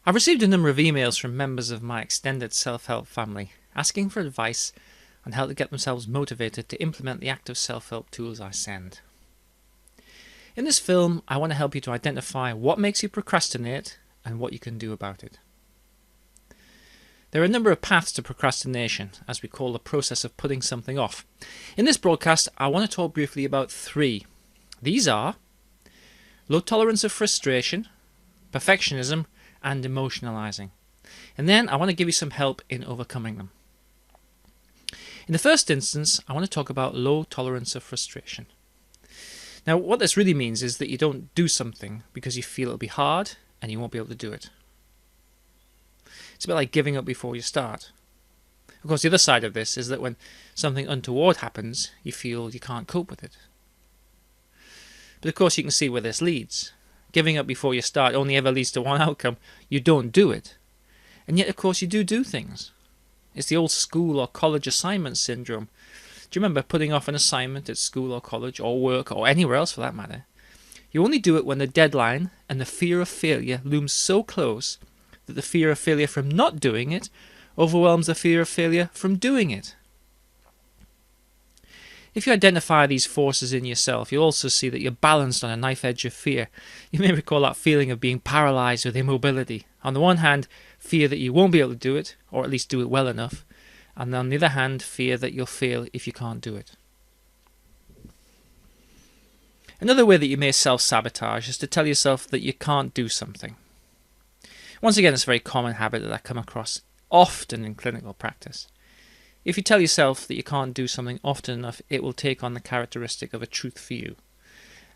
I've received a number of emails from members of my extended self-help family asking for advice on how to get themselves motivated to implement the active self-help tools I send. In this film, I want to help you to identify what makes you procrastinate and what you can do about it. There are a number of paths to procrastination, as we call the process of putting something off. In this broadcast, I want to talk briefly about three. These are low tolerance of frustration, perfectionism, and emotionalizing. And then I want to give you some help in overcoming them. In the first instance, I want to talk about low tolerance of frustration. Now, what this really means is that you don't do something because you feel it'll be hard and you won't be able to do it. It's a bit like giving up before you start. Of course, the other side of this is that when something untoward happens, you feel you can't cope with it. But of course, you can see where this leads. Giving up before you start only ever leads to one outcome. You don't do it. And yet, of course, you do things. It's the old school or college assignment syndrome. Do you remember putting off an assignment at school or college or work or anywhere else for that matter? You only do it when the deadline and the fear of failure looms so close that the fear of failure from not doing it overwhelms the fear of failure from doing it. If you identify these forces in yourself, you'll also see that you're balanced on a knife edge of fear. You may recall that feeling of being paralyzed with immobility. On the one hand, fear that you won't be able to do it, or at least do it well enough. And on the other hand, fear that you'll fail if you can't do it. Another way that you may self-sabotage is to tell yourself that you can't do something. Once again, it's a very common habit that I come across often in clinical practice. If you tell yourself that you can't do something often enough, it will take on the characteristic of a truth for you.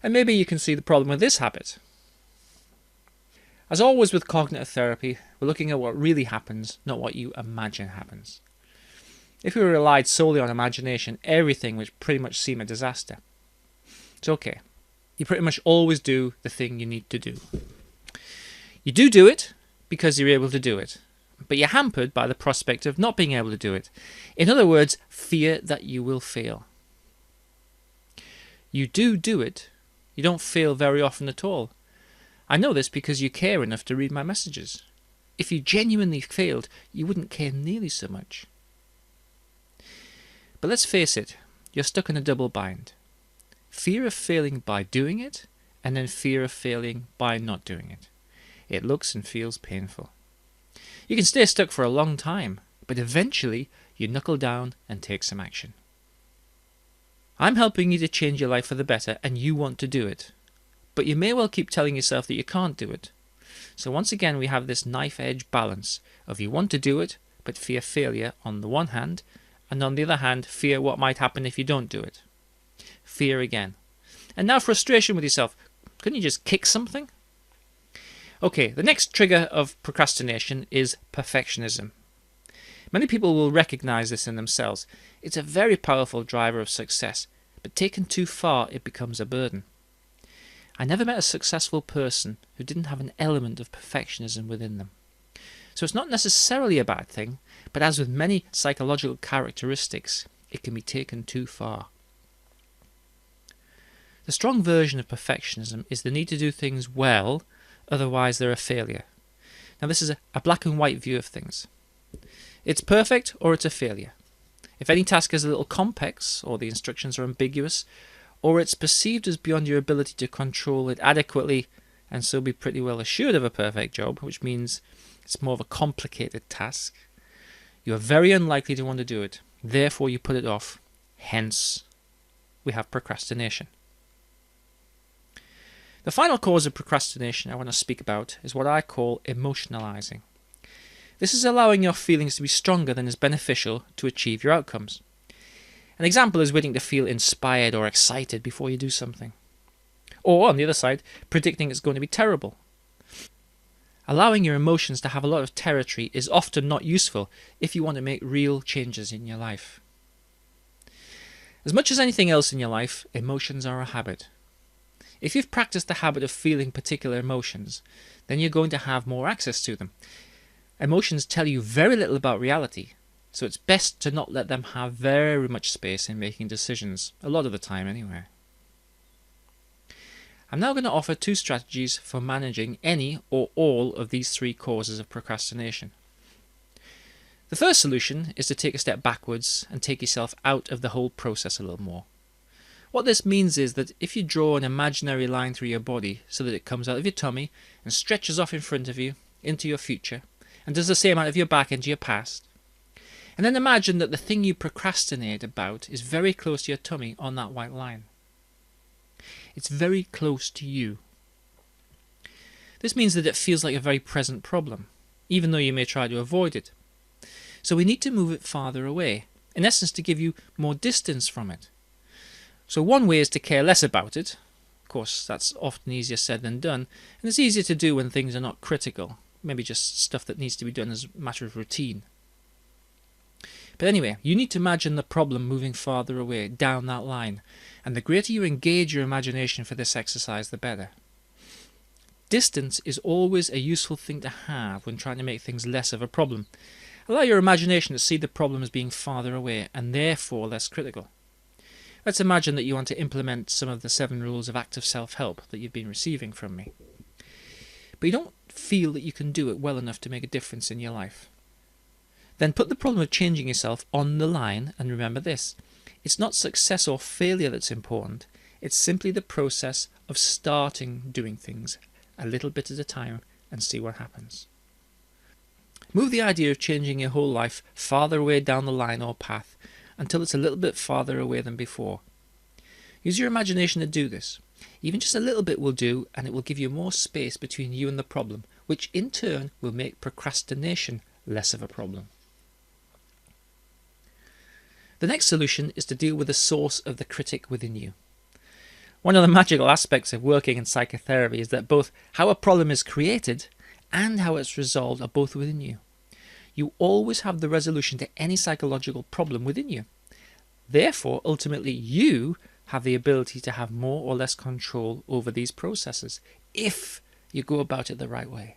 And maybe you can see the problem with this habit. As always with cognitive therapy, we're looking at what really happens, not what you imagine happens. If we relied solely on imagination, everything would pretty much seem a disaster. It's okay. You pretty much always do the thing you need to do. You do it because you're able to do it. But you're hampered by the prospect of not being able to do it. In other words, fear that you will fail. You do it. You don't fail very often at all. I know this because you care enough to read my messages. If you genuinely failed, you wouldn't care nearly so much. But let's face it, you're stuck in a double bind. Fear of failing by doing it, and then fear of failing by not doing it. It looks and feels painful. You can stay stuck for a long time, but eventually you knuckle down and take some action. I'm helping you to change your life for the better, and you want to do it. But you may well keep telling yourself that you can't do it. So once again we have this knife-edge balance of you want to do it, but fear failure on the one hand, and on the other hand fear what might happen if you don't do it. Fear again. And now frustration with yourself. Couldn't you just kick something? Okay, the next trigger of procrastination is perfectionism. Many people will recognize this in themselves. It's a very powerful driver of success, but taken too far, it becomes a burden. I never met a successful person who didn't have an element of perfectionism within them. So it's not necessarily a bad thing, but as with many psychological characteristics, it can be taken too far. The strong version of perfectionism is the need to do things well, otherwise they're a failure. Now this is a black and white view of things. It's perfect or it's a failure. If any task is a little complex, or the instructions are ambiguous, or it's perceived as beyond your ability to control it adequately and so be pretty well assured of a perfect job, which means it's more of a complicated task, you are very unlikely to want to do it. Therefore you put it off. Hence, we have procrastination. The final cause of procrastination I want to speak about is what I call emotionalizing. This is allowing your feelings to be stronger than is beneficial to achieve your outcomes. An example is waiting to feel inspired or excited before you do something. Or, on the other side, predicting it's going to be terrible. Allowing your emotions to have a lot of territory is often not useful if you want to make real changes in your life. As much as anything else in your life, emotions are a habit. If you've practiced the habit of feeling particular emotions, then you're going to have more access to them. Emotions tell you very little about reality, so it's best to not let them have very much space in making decisions, a lot of the time anyway. I'm now going to offer 2 strategies for managing any or all of these 3 causes of procrastination. The first solution is to take a step backwards and take yourself out of the whole process a little more. What this means is that if you draw an imaginary line through your body so that it comes out of your tummy and stretches off in front of you into your future, and does the same out of your back into your past, and then imagine that the thing you procrastinate about is very close to your tummy on that white line. It's very close to you. This means that it feels like a very present problem, even though you may try to avoid it. So we need to move it farther away, in essence to give you more distance from it. So one way is to care less about it. Of course, that's often easier said than done, and it's easier to do when things are not critical, maybe just stuff that needs to be done as a matter of routine. But anyway, you need to imagine the problem moving farther away, down that line, and the greater you engage your imagination for this exercise, the better. Distance is always a useful thing to have when trying to make things less of a problem. Allow your imagination to see the problem as being farther away and therefore less critical. Let's imagine that you want to implement some of the 7 rules of active self-help that you've been receiving from me. But you don't feel that you can do it well enough to make a difference in your life. Then put the problem of changing yourself on the line and remember this. It's not success or failure that's important. It's simply the process of starting doing things a little bit at a time and see what happens. Move the idea of changing your whole life farther away down the line or path until it's a little bit farther away than before. Use your imagination to do this. Even just a little bit will do, and it will give you more space between you and the problem, which in turn will make procrastination less of a problem. The next solution is to deal with the source of the critic within you. One of the magical aspects of working in psychotherapy is that both how a problem is created and how it's resolved are both within you. You always have the resolution to any psychological problem within you. Therefore, ultimately, you have the ability to have more or less control over these processes if you go about it the right way.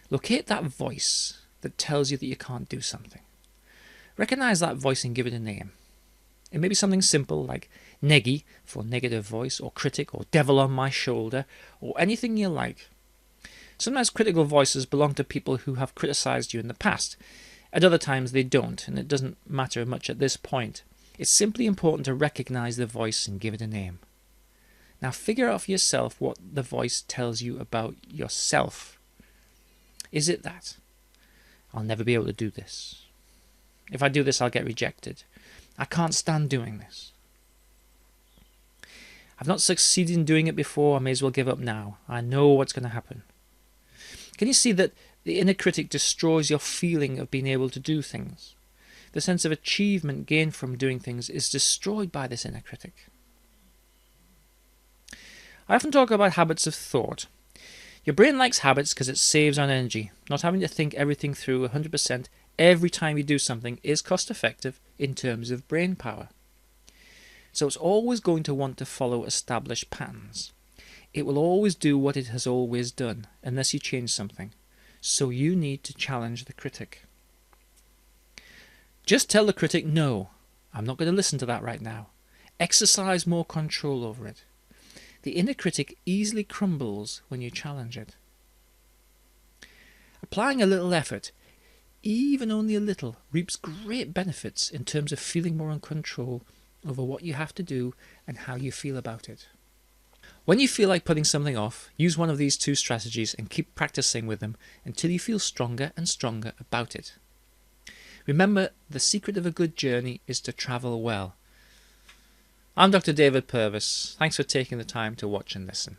Locate that voice that tells you that you can't do something. Recognize that voice and give it a name. It may be something simple like neggy for negative voice, or critic, or devil on my shoulder, or anything you like. Sometimes critical voices belong to people who have criticized you in the past. At other times they don't, and it doesn't matter much at this point. It's simply important to recognize the voice and give it a name. Now figure out for yourself what the voice tells you about yourself. Is it that? I'll never be able to do this. If I do this, I'll get rejected. I can't stand doing this. I've not succeeded in doing it before, I may as well give up now. I know what's going to happen. Can you see that the inner critic destroys your feeling of being able to do things? The sense of achievement gained from doing things is destroyed by this inner critic. I often talk about habits of thought. Your brain likes habits because it saves on energy. Not having to think everything through 100% every time you do something is cost effective in terms of brain power. So it's always going to want to follow established patterns. It will always do what it has always done, unless you change something. So you need to challenge the critic. Just tell the critic, no, I'm not going to listen to that right now. Exercise more control over it. The inner critic easily crumbles when you challenge it. Applying a little effort, even only a little, reaps great benefits in terms of feeling more in control over what you have to do and how you feel about it. When you feel like putting something off, use one of these 2 strategies and keep practicing with them until you feel stronger and stronger about it. Remember, the secret of a good journey is to travel well. I'm Dr. David Purvis. Thanks for taking the time to watch and listen.